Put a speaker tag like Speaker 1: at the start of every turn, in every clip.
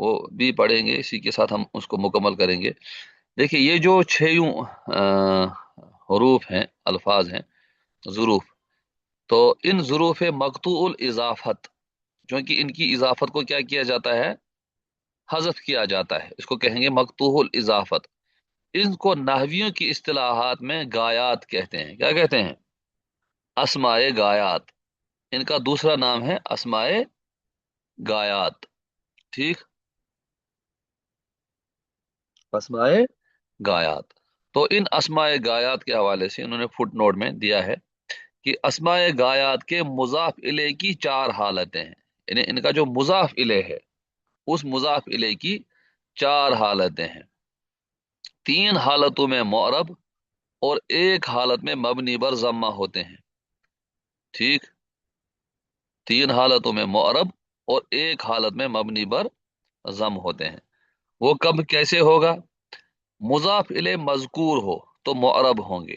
Speaker 1: وہ بھی پڑھیں گے، اسی کے ساتھ ہم اس کو مکمل کریں گے۔ دیکھیے یہ جو چھیوں حروف ہیں، الفاظ ہیں، ظروف، تو ان ظروف مقطوع الاضافت، جو کہ ان کی اضافت کو کیا کیا جاتا ہے، حذف کیا جاتا ہے، اس کو کہیں گے مقطوع الاضافت۔ ان کو نحویوں کی اصطلاحات میں گایات کہتے ہیں۔ کیا کہتے ہیں؟ اسماء گایات، ان کا دوسرا نام ہے اسماء گایات، ٹھیک، اسماء گایات۔ تو ان اسماء گایات کے حوالے سے انہوں نے فٹ نوٹ میں دیا ہے کہ اسماء گایات کے مضاف الیہ کی 4 حالتیں ہیں، یعنی ان کا جو مضاف الیہ ہے اس مضاف الیہ کی 4 حالتیں ہیں۔ 3 حالتوں میں معرب اور 1 حالت میں مبنی بر ضمہ ہوتے ہیں، ٹھیک، 3 حالتوں میں معرب اور 1 حالت میں مبنی بر ضم ہوتے ہیں۔ وہ کب کیسے ہوگا؟ مضاف الیہ مذکور ہو تو معرب ہوں گے،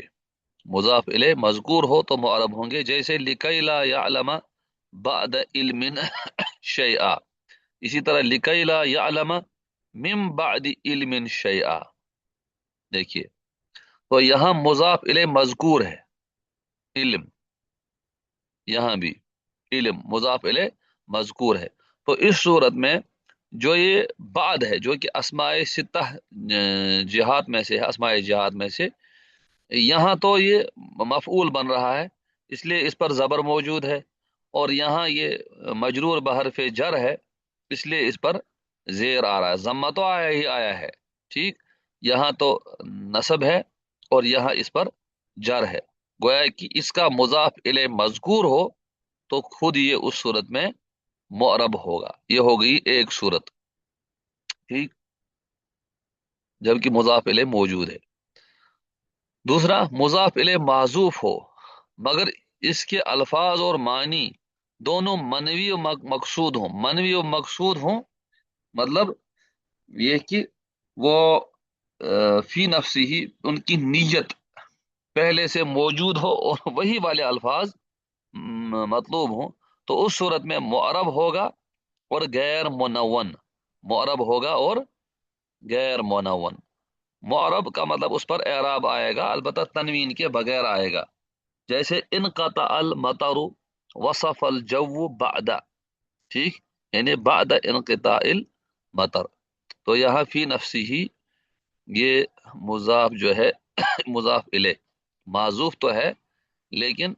Speaker 1: مضاف الیہ مذکور ہو تو معرب ہوں گے، جیسے لکی لا یعلم بعد علم شیئا، اسی طرح لکی لا یعلم من بعد علم شیئا۔ دیکھیے تو یہاں مضاف الیہ مذکور ہے علم، یہاں بھی علم مضاف الیہ مذکور ہے، تو اس صورت میں جو یہ بعد ہے، جو کہ اسماء ستہ جہات میں سے ہے، اسماء جہات میں سے، یہاں تو یہ مفعول بن رہا ہے، اس لیے اس پر زبر موجود ہے، اور یہاں یہ مجرور بحرف جر ہے، اس لیے اس پر زیر آ رہا ہے، ضمہ تو آیا ہی آیا ہے، ٹھیک، یہاں تو نصب ہے اور یہاں اس پر جر ہے، گویا کہ اس کا مضاف الیہ مذکور ہو تو خود یہ اس صورت میں معرب ہوگا، یہ ہو گئی ایک صورت، ٹھیک، جبکہ مضاف الیہ موجود ہے۔ دوسرا، مضاف الیہ معذوف ہو مگر اس کے الفاظ اور معنی دونوں منوی و مقصود ہوں، منوی و مقصود ہوں، مطلب یہ کہ وہ فی نفسی ہی ان کی نیت پہلے سے موجود ہو اور وہی والے الفاظ مطلوب ہوں، تو اس صورت میں معرب ہوگا اور غیر منون، معرب ہوگا اور غیر منون۔ معرب کا مطلب اس پر اعراب آئے گا، البتہ تنوین کے بغیر آئے گا، جیسے انقطع المطر وصف الجو بعد، ٹھیک، یعنی بعد انقطاع المطر، تو یہاں فی نفسی ہی یہ مضاف جو ہے مضاف الیہ معذوف تو ہے، لیکن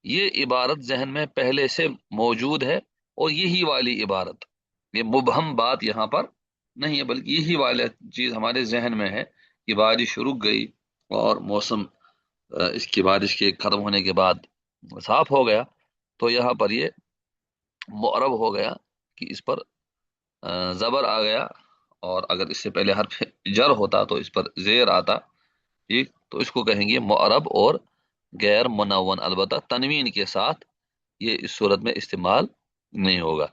Speaker 1: یہ عبارت ذہن میں پہلے سے موجود ہے، اور یہی والی عبارت، یہ مبہم بات یہاں پر نہیں ہے، بلکہ یہی والی چیز ہمارے ذہن میں ہے کہ بارش رک گئی اور موسم اس کی بارش کے ختم ہونے کے بعد صاف ہو گیا، تو یہاں پر یہ معرب ہو گیا کہ اس پر زبر آ گیا، اور اگر اس سے پہلے حرف جر ہوتا تو اس پر زیر آتا، ٹھیک، تو اس کو کہیں گے معرب اور غیر منون، البتہ تنوین کے ساتھ یہ اس صورت میں استعمال نہیں ہوگا۔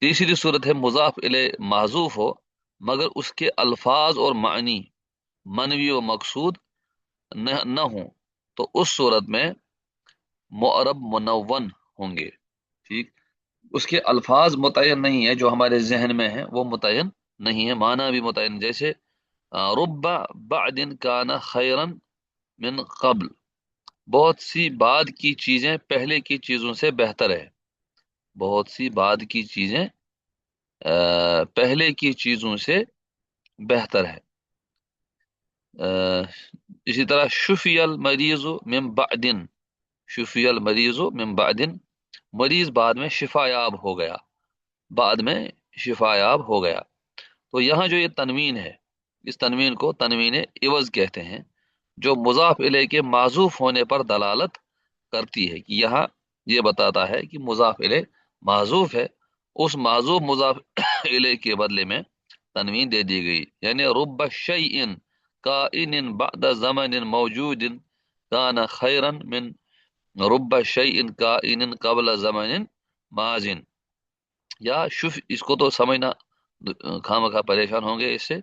Speaker 1: تیسری صورت ہے مضاف الیہ معذوف ہو مگر اس کے الفاظ اور معنی منوی و مقصود نہ ہوں، تو اس صورت میں معرب منون ہوں گے، ٹھیک، اس کے الفاظ متعین نہیں ہے، جو ہمارے ذہن میں ہیں وہ متعین نہیں ہے، معنی بھی متعین، جیسے رب بعد کان خیرا من قبل، بہت سی بعد کی چیزیں پہلے کی چیزوں سے بہتر ہے، بہت سی بعد کی چیزیں پہلے کی چیزوں سے بہتر ہے۔ اسی طرح شفی المریض من بعد، شفی المریض من بعد، مریض بعد میں شفا یاب ہو گیا، بعد میں شفا یاب ہو گیا، تو یہاں جو یہ تنوین ہے، اس تنوین کو تنوین عوض کہتے ہیں، جو مضاف الیہ کے معذوف ہونے پر دلالت کرتی ہے، کہ یہاں یہ بتاتا ہے کہ مضاف الیہ معذوف ہے، اس معذوف مضاف الیہ کے بدلے میں تنوین دے دی گئی، یعنی رب شیء کائن بعد زمن موجود کان خیرا من رب شیء کائن قبل زمن ماضٍ، یا شف، اس کو تو سمجھنا خواہ پریشان ہوں گے، اس سے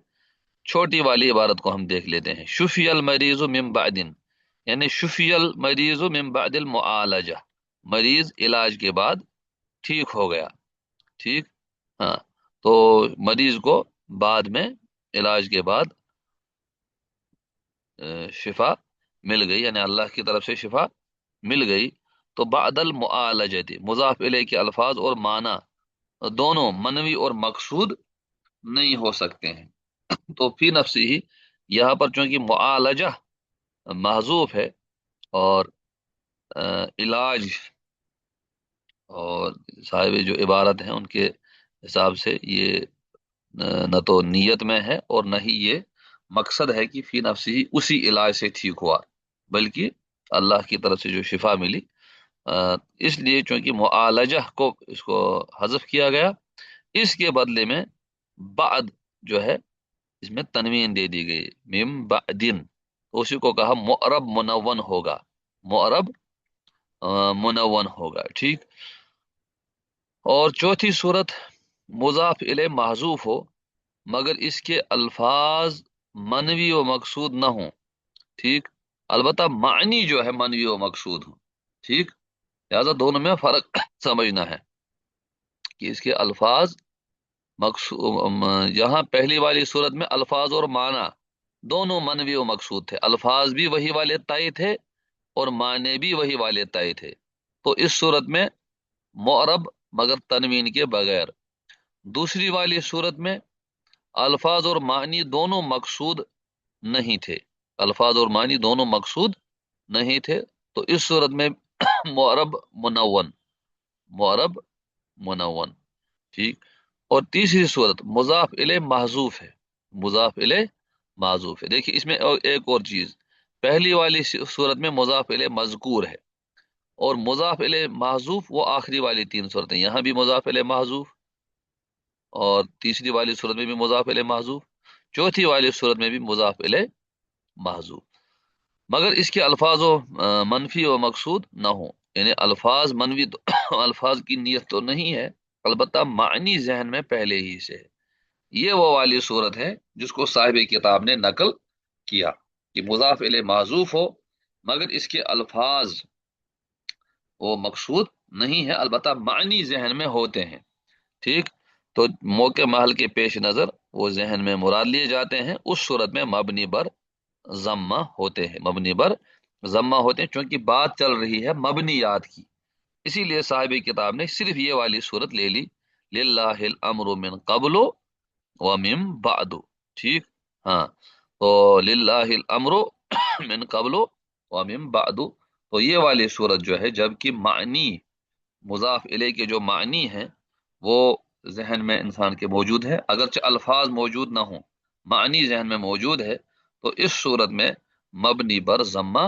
Speaker 1: چھوٹی والی عبارت کو ہم دیکھ لیتے ہیں، شفی المریض من بعد، یعنی شفی المریض من بعد المعالجہ، مریض علاج کے بعد ٹھیک ہو گیا، ٹھیک، ہاں، تو مریض کو بعد میں علاج کے بعد شفا مل گئی، یعنی اللہ کی طرف سے شفا مل گئی، تو بعد المعالجہ مضاف الیہ کے الفاظ اور معنی دونوں منوی اور مقصود نہیں ہو سکتے ہیں۔ تو فی نفسی ہی یہاں پر چونکہ معالجہ محذوف ہے، اور علاج اور صاحب جو عبارت ہیں ان کے حساب سے یہ نہ تو نیت میں ہے اور نہ ہی یہ مقصد ہے کہ فی نفسی ہی اسی علاج سے ٹھیک ہوا، بلکہ اللہ کی طرف سے جو شفا ملی، اس لیے چونکہ معالجہ کو اس کو حذف کیا گیا، اس کے بدلے میں بعد جو ہے اس میں تنوین دے دی گئی، مم بعدن، تو اسی کو کہا معرب منون ہوگا، معرب منون ہوگا، ٹھیک۔ اور چوتھی صورت مضاف الیہ محذوف ہو مگر اس کے الفاظ منوی و مقصود نہ ہوں، ٹھیک، البتہ معنی جو ہے منوی و مقصود ہوں، ٹھیک، لہذا دونوں میں فرق سمجھنا ہے کہ اس کے الفاظ مقصود، یہاں پہلی والی صورت میں الفاظ اور معنی دونوں منوی و مقصود تھے، الفاظ بھی وہی والے طے تھے اور معنی بھی وہی والے طے تھے، تو اس صورت میں معرب مگر تنوین کے بغیر۔ دوسری والی صورت میں الفاظ اور معنی دونوں مقصود نہیں تھے، الفاظ اور معنی دونوں مقصود نہیں تھے، تو اس صورت میں معرب منون، معرب منون، ٹھیک۔ اور تیسری صورت مضاف الیہ محذوف ہے، مضاف الیہ محذوف ہے۔ دیکھیے اس میں ایک اور چیز، پہلی والی صورت میں مضاف الیہ مذکور ہے، اور مضاف الیہ محذوف وہ آخری والی تین صورتیں، یہاں بھی مضاف الیہ محذوف، اور تیسری والی صورت میں بھی مضاف الیہ محذوف، چوتھی والی صورت میں بھی مضاف الیہ محذوف، مگر اس کے الفاظ و منفی و مقصود نہ ہوں، یعنی الفاظ منفی الفاظ کی نیت تو نہیں ہے، البتہ معنی ذہن میں پہلے ہی سے ہے۔ یہ وہ والی صورت ہے جس کو صاحب کتاب نے نقل کیا کہ مضاف الیہ معذوف ہو مگر اس کے الفاظ وہ مقصود نہیں ہے، البتہ معنی ذہن میں ہوتے ہیں، ٹھیک۔ تو موقع محل کے پیش نظر وہ ذہن میں مراد لیے جاتے ہیں، اس صورت میں مبنی بر ضمہ ہوتے ہیں، مبنی بر ضمہ ہوتے ہیں، چونکہ بات چل رہی ہے مبنیات کی، اسی لیے صاحب کتاب نے صرف یہ والی صورت لے لی، للہ الامر من قبل ومن بعد، ٹھیک، ہاں، تو للہ الامر من قبل ومن بعد، تو یہ والی صورت جو ہے، جبکہ معنی مضاف الیہ کے جو معنی ہیں وہ ذہن میں انسان کے موجود ہے، اگرچہ الفاظ موجود نہ ہوں، معنی ذہن میں موجود ہے، تو اس صورت میں مبنی بر ضمہ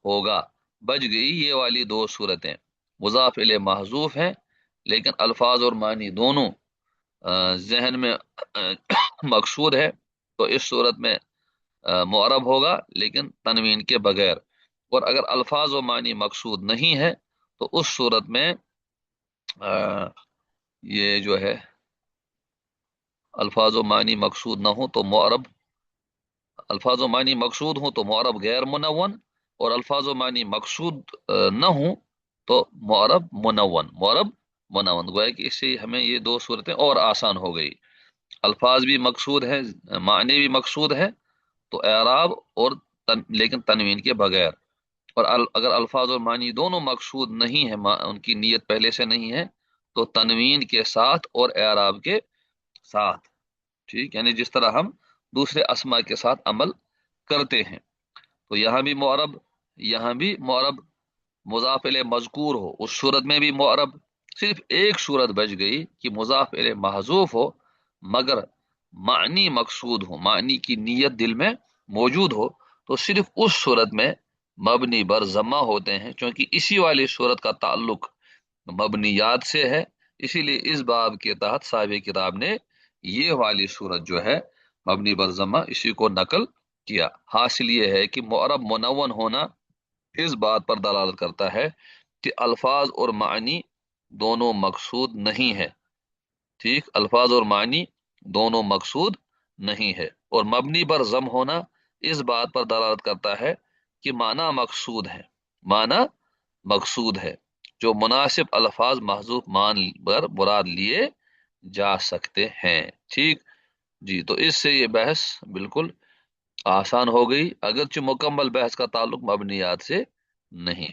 Speaker 1: ہوگا۔ بچ گئی یہ والی دو صورتیں، مضاف الیہ محذوف ہیں لیکن الفاظ اور معنی دونوں ذہن میں مقصود ہے، تو اس صورت میں معرب ہوگا لیکن تنوین کے بغیر، اور اگر الفاظ و معنی مقصود نہیں ہے تو اس صورت میں یہ جو ہے الفاظ و معنی مقصود نہ ہو تو معرب، الفاظ و معنی مقصود ہوں تو معرب غیر منون، اور الفاظ و معنی مقصود نہ ہوں تو معرب منون، معرب منون، گویا کہ اس سے ہمیں یہ دو صورتیں اور آسان ہو گئی، الفاظ بھی مقصود ہیں، معنی بھی مقصود ہے، تو اعراب اور لیکن تنوین کے بغیر، اور اگر الفاظ اور معنی دونوں مقصود نہیں ہے، ان کی نیت پہلے سے نہیں ہے، تو تنوین کے ساتھ اور اعراب کے ساتھ، ٹھیک، یعنی جس طرح ہم دوسرے اسما کے ساتھ عمل کرتے ہیں، تو یہاں بھی معرب، یہاں بھی معرب، مضاف الیہ مذکور ہو اس صورت میں بھی معرب، صرف ایک صورت بچ گئی کہ مضاف الیہ محذوف ہو مگر معنی مقصود ہو، معنی کی نیت دل میں موجود ہو، تو صرف اس صورت میں مبنی بر ضمہ ہوتے ہیں، چونکہ اسی والی صورت کا تعلق مبنیات سے ہے، اسی لیے اس باب کے تحت صاحب کتاب نے یہ والی صورت جو ہے مبنی بر ضمہ اسی کو نقل کیا۔ حاصل یہ ہے کہ معرب منون ہونا اس بات پر دلالت کرتا ہے کہ الفاظ اور معنی دونوں مقصود نہیں ہے، ٹھیک، الفاظ اور معنی دونوں مقصود نہیں ہے، اور مبنی بر ضم ہونا اس بات پر دلالت کرتا ہے کہ معنی مقصود ہے، معنی مقصود ہے، جو مناسب الفاظ محذوف مان پر مراد لیے جا سکتے ہیں. ٹھیک جی. تو اس سے یہ بحث بالکل آسان ہو گئی، اگرچہ مکمل بحث کا تعلق مبنیات سے نہیں ہے.